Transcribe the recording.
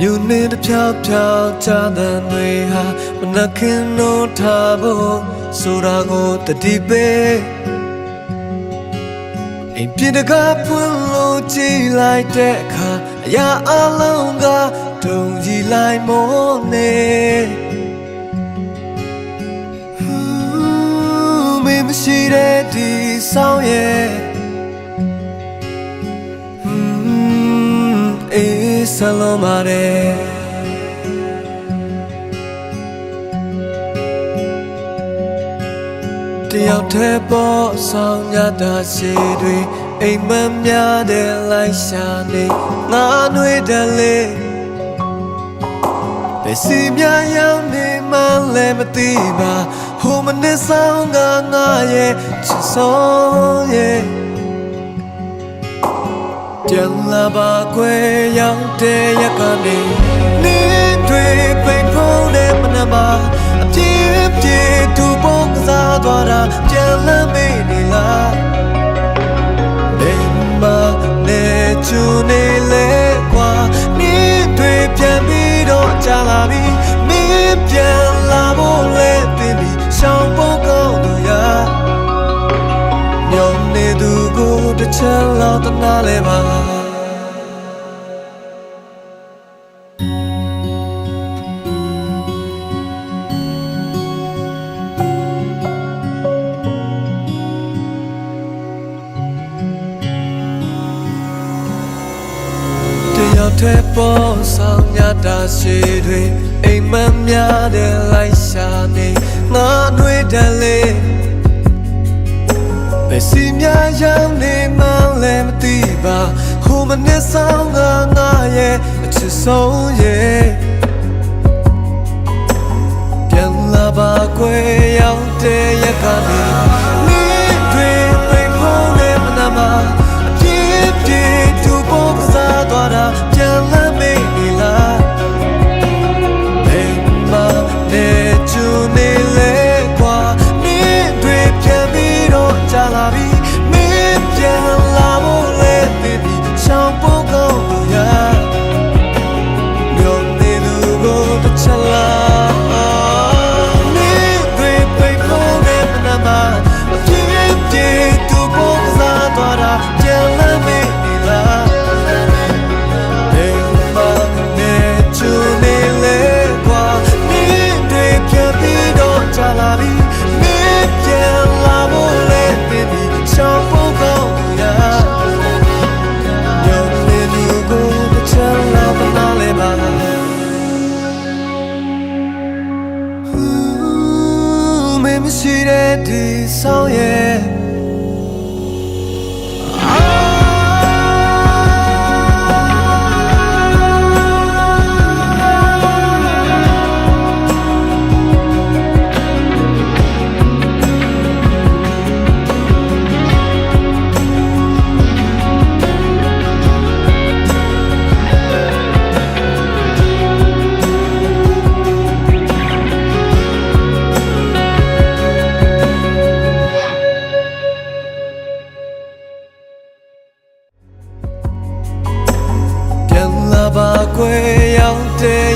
မြို့နယ်တစ်ဖြောက်ဖြောက်ချတဲ့တွေဟာမနှခင်လို့ထားဖို့ဆိုတာကိုတတိပေးအိမ်ပြတကားဖွင့်လို့ကြည့်လိုက်တဲ့အခါအရာအလုံးကတုံကြည့်လိုက်မို့နေမင်းမရှိတဲ့ဒီဆောင်ရဲ့အေးဆလုံးပါတယ်တယောက်တည်းပေါ်ဆောင်ရတာရှိတွေအိမ်မများတဲ့လိုက်ရှာနေငါနှွေးတယ်လေဘယ်စီများရောက်နေမှလည်းမသိပါဟိုမနစ်ဆောင်ကငါရဲ့ချစ်ဆုံးရဲ့ပြန်လာပါခွေရောက်တဲ့ရကနေနေတွေပိန်ဖုံးတဲ့မနမအပြည့်ပြည့်သူပုံကစားသွားတာပြန်လမ်းမေးနေလားဘယ်မှာနေချူနေလဲကွာနေတွေပြန်ပြီးတော့ကြာလာပြီမင်းပြန်လာဖို့လဲပြင်ပြီးရှောင်းဖို့ကောင်းသူရညောင်းနေသူကိုတစ်ချက်လောက်တနာလဲပါတဲ့ပေါ်ဆောင်ရတာရှိတွေအိမ်မများတဲ့လိုက်ရှာနေငါတွေ့တယ်လေဘယ်စီများရောက်နေမှလည်းမသိပါဟိုမနစ်ဆောင်ကငါရဲ့အချစ်ဆုံးရဲ့ပြန်လာပါခွေရောက်တဲ့ရကနေနေတွေပိန်ဖုံးတဲ့မနာမအပြည့်ပြည့်သူပုံကစားသွားတာပြန်လမ်းမေးနေလားဘယ်မှာနေချူနေလဲကွာနေတွေပြန်ပြီးတော့ကြာလာပြီမင်းပြန်လာဖို့လဲသိပြီးရှောင်းဖို့ကောင်းလို့ရမြို့နေသူကိုတစ်ချက်လားနေတွေပိတ်ဖို့နဲ့မနာမအပြည့်ပြည့်သူပုံကစားသွားတာပြန်လမ်းမေးနေလားလာပြီမင်းပြန်လာဖို့လဲပြင်ပြီးရှောင်းဖို့ကောင်းရာညောင်းနေလူကိုတစ်ချက်လောက်မနာလဲပါမင်းမရှိတဲ့ဒီဆောင်ရဲ့ဘာခွေရောက်တဲ့